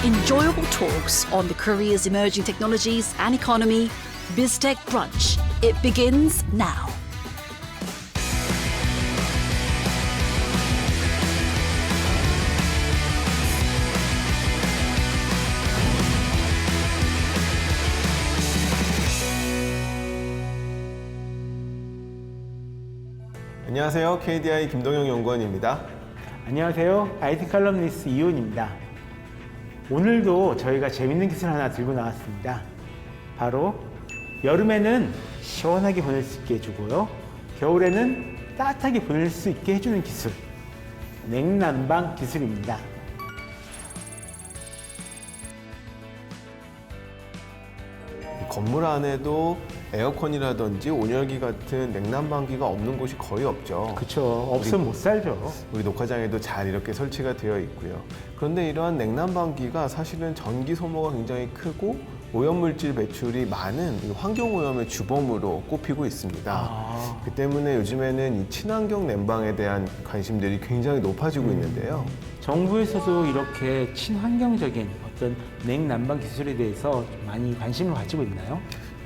Enjoyable talks on the Korea's emerging technologies and economy. BizTech Brunch. It begins now. 안녕하세요. KDI 김동영 연구원입니다. 안녕하세요. IT 칼럼니스트 이훈입니다. 오늘도 저희가 재밌는 기술 하나 들고 나왔습니다. 바로 여름에는 시원하게 보낼 수 있게 해주고요. 겨울에는 따뜻하게 보낼 수 있게 해주는 기술. 냉난방 기술입니다. 건물 안에도 에어컨이라든지 온열기 같은 냉난방기가 없는 곳이 거의 없죠. 그렇죠. 없으면 못 살죠. 우리 녹화장에도 잘 이렇게 설치가 되어 있고요. 그런데 이러한 냉난방기가 사실은 전기 소모가 굉장히 크고 오염물질 배출이 많은 환경오염의 주범으로 꼽히고 있습니다. 그 때문에 요즘에는 이 친환경 냉방에 대한 관심들이 굉장히 높아지고 있는데요. 정부에서도 이렇게 친환경적인 어떤 냉난방 기술에 대해서 좀 많이 관심을 가지고 있나요?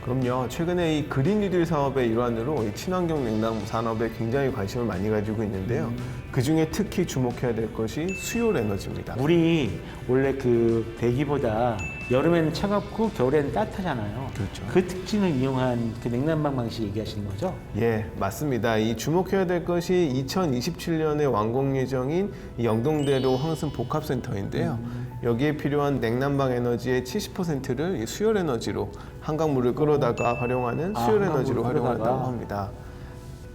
그럼요. 최근에 이 그린 뉴딜 사업의 일환으로 이 친환경 냉난 산업에 굉장히 관심을 많이 가지고 있는데요. 그 중에 특히 주목해야 될 것이 수요 에너지입니다. 우리 원래 그 대기보다 여름에는 차갑고 겨울에는 따뜻하잖아요. 그렇죠. 그 특징을 이용한 그 냉난방 방식 얘기하시는 거죠? 예, 맞습니다. 이 주목해야 될 것이 2027년에 완공 예정인 이 영동대로 황슨 복합센터인데요. 여기에 필요한 냉난방 에너지의 70%를 수열 에너지로 한강물을 끌어다가 활용하는 수열 에너지로 활용한다고 합니다.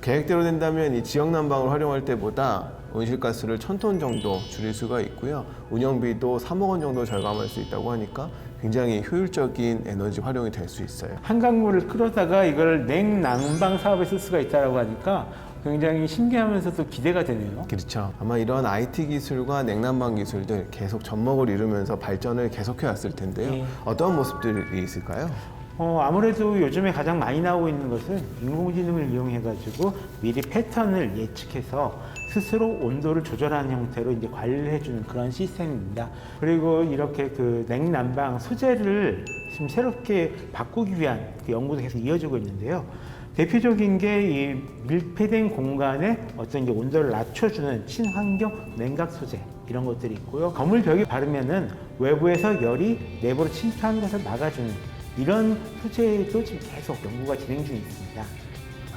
계획대로 된다면 이 지역 난방을 활용할 때보다 온실가스를 1000톤 정도 줄일 수가 있고요. 운영비도 3억 원 정도 절감할 수 있다고 하니까 굉장히 효율적인 에너지 활용이 될 수 있어요. 한강물을 끌어다가 이걸 냉난방 사업에 쓸 수가 있다고 하니까 굉장히 신기하면서도 기대가 되네요. 그렇죠. 아마 이런 IT 기술과 냉난방 기술들 계속 접목을 이루면서 발전을 계속해 왔을 텐데요. 예. 어떤 모습들이 있을까요? 아무래도 요즘에 가장 많이 나오고 있는 것은 인공지능을 이용해가지고 미리 패턴을 예측해서 스스로 온도를 조절하는 형태로 이제 관리를 해주는 그런 시스템입니다. 그리고 이렇게 그 냉난방 소재를 지금 새롭게 바꾸기 위한 그 연구도 계속 이어지고 있는데요. 대표적인 게 이 밀폐된 공간에 어떤 이제 온도를 낮춰주는 친환경 냉각 소재 이런 것들이 있고요. 건물 벽에 바르면은 외부에서 열이 내부로 침투하는 것을 막아주는 이런 소재도 지금 계속 연구가 진행 중에 있습니다.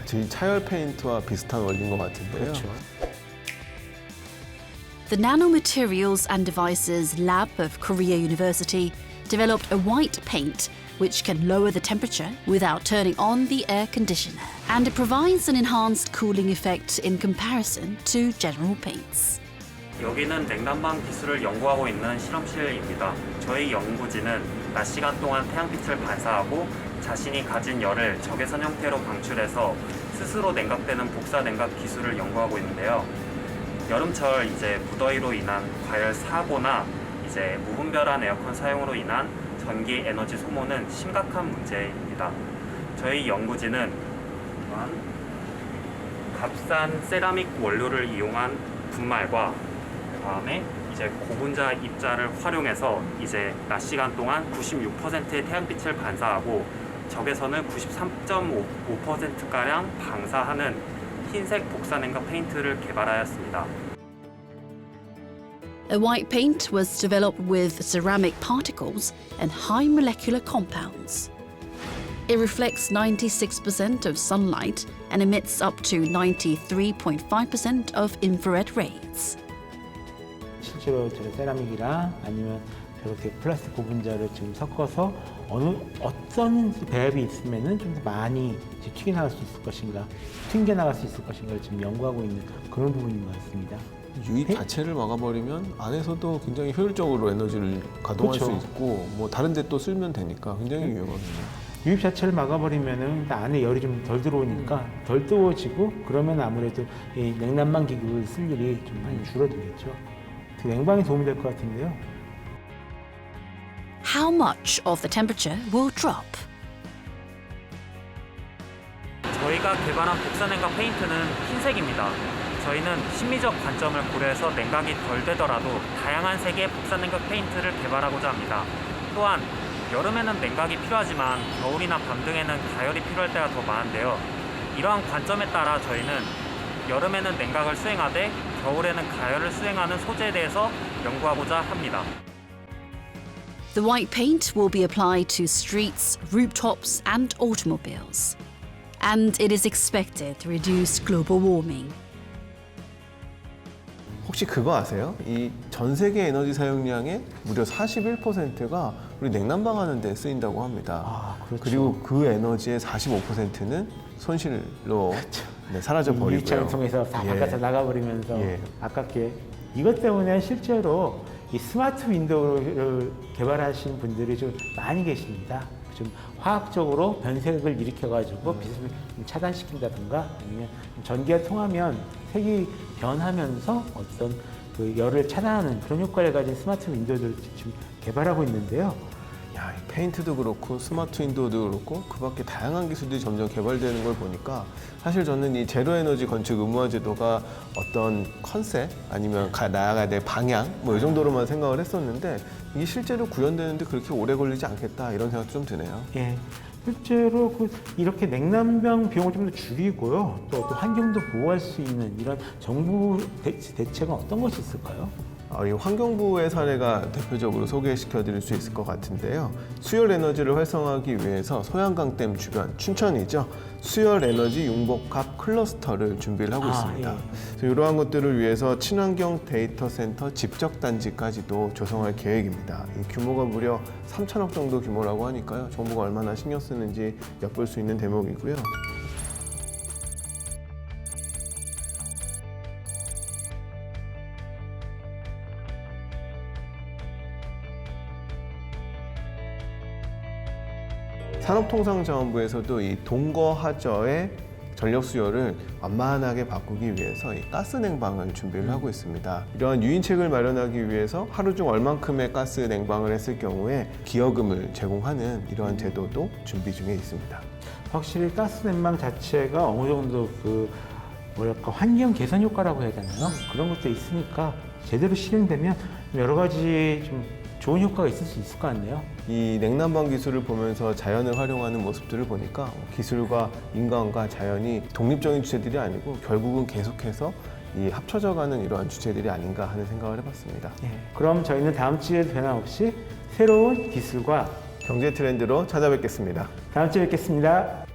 저희 차열 페인트와 비슷한 원리인 것 같은데요. 그렇죠. The Nanomaterials and Devices Lab of Korea University developed a white paint which can lower the temperature without turning on the air conditioner. And it provides an enhanced cooling effect in comparison to general paints. 여기는 냉난방 기술을 연구하고 있는 실험실입니다. 저희 연구진은 낮 시간 동안 태양빛을 발사하고 자신이 가진 열을 적외선 형태로 방출해서 스스로 냉각되는 복사 냉각 기술을 연구하고 있는데요. 여름철 이제 무더위로 인한 과열 사고나 이제 무분별한 에어컨 사용으로 인한 전기 에너지 소모는 심각한 문제입니다. 저희 연구진은 값싼 세라믹 원료를 이용한 분말과 그다음에 이제 고분자 입자를 활용해서 이제 낮 시간 동안 96%의 태양빛을 반사하고 적외선을 93.5%가량 방사하는 흰색 복사냉각 페인트를 개발하였습니다. A white paint was developed with ceramic particles and high molecular compounds. It reflects 96% of sunlight and emits up to 93.5% of infrared rays. 실제로 저 세라믹이랑 아니면 저렇게 플라스틱 고분자를 지금 섞어서 어떤 배합이 있으면은 좀 더 많이 튀겨나갈 수 있을 것인가, 튕겨나갈 수 있을 것인가를 지금 연구하고 있는 그런 부분인 것 같습니다. 유입 자체를 막아버리면 안에서도 굉장히 효율적으로 에너지를 가동할 그렇죠. 수 있고 뭐 다른 데 또 쓰면 되니까 굉장히 유용하네요. 유입 자체를 막아버리면은 안에 열이 좀 덜 들어오니까 덜 뜨거워지고 그러면 아무래도 이 냉난방 기구를 쓸 일이 좀 많이 줄어들겠죠. 그 냉방에 도움이 될 것 같은데요. How much of the temperature will drop? 저희가 개발한 복사냉각 페인트는 흰색입니다. 저희는 심미적 관점을 고려해서 냉각이 덜 되더라도 다양한 색의 복사 냉각 페인트를 개발하고자 합니다. 또한 여름에는 냉각이 필요하지만 겨울이나 밤 등에는 가열이 필요할 때가 더 많은데요. 이러한 관점에 따라 저희는 여름에는 냉각을 수행하되 겨울에는 가열을 수행하는 소재에 대해서 연구하고자 합니다. The white paint will be applied to streets, rooftops, and automobiles. And it is expected to reduce global warming. 혹시 그거 아세요? 이 전 세계 에너지 사용량의 무려 41%가 우리 냉난방 하는 데 쓰인다고 합니다. 아, 그렇죠. 그리고 그 에너지의 45%는 손실로 네, 사라져 버리고요. 유리창을 통해서 다 예. 바깥에 나가버리면서 예. 아깝게 이것 때문에 실제로 이 스마트 윈도우를 개발하신 분들이 좀 많이 계십니다. 좀 화학적으로 변색을 일으켜가지고 빛을 좀 차단시킨다든가 아니면 전기가 통하면 색이 변하면서 어떤 그 열을 차단하는 그런 효과를 가진 스마트 윈도우들을 지금 개발하고 있는데요. 야, 이 페인트도 그렇고 스마트 윈도우도 그렇고 그 밖에 다양한 기술들이 점점 개발되는 걸 보니까 사실 저는 이 제로 에너지 건축 의무화 제도가 어떤 컨셉 아니면 나아가야 될 방향 뭐 이 정도로만 생각을 했었는데 이게 실제로 구현되는데 그렇게 오래 걸리지 않겠다 이런 생각도 좀 드네요. 예. 실제로 이렇게 냉난방 비용을 좀 더 줄이고요. 또 환경도 보호할 수 있는 이런 정부 대책은 어떤 것이 있을까요? 이 환경부의 사례가 대표적으로 소개시켜 드릴 수 있을 것 같은데요. 수열 에너지를 활성화하기 위해서 소양강댐 주변, 춘천이죠. 수열 에너지 융복합 클러스터를 준비를 하고 있습니다. 예. 그래서 이러한 것들을 위해서 친환경 데이터 센터 집적 단지까지도 조성할 계획입니다. 이 규모가 무려 3천억 정도 규모라고 하니까요. 정부가 얼마나 신경 쓰는지 엿볼 수 있는 대목이고요. 산업통상자원부에서도 이 동거하저의 전력 수요를 완만하게 바꾸기 위해서 이 가스 냉방을 준비를 하고 있습니다. 이러한 유인책을 마련하기 위해서 하루 중 얼만큼의 가스 냉방을 했을 경우에 기여금을 제공하는 이러한 제도도 준비 중에 있습니다. 확실히 가스 냉방 자체가 어느 정도 환경 개선 효과라고 해야 되나요? 그런 것도 있으니까 제대로 실행되면 여러 가지 좀 좋은 효과가 있을 수 있을 것 같네요. 이 냉난방 기술을 보면서 자연을 활용하는 모습들을 보니까 기술과 인간과 자연이 독립적인 주체들이 아니고 결국은 계속해서 이 합쳐져가는 이러한 주체들이 아닌가 하는 생각을 해봤습니다. 예. 그럼 저희는 다음 주에도 변함없이 새로운 기술과 경제 트렌드로 찾아뵙겠습니다. 다음 주에 뵙겠습니다.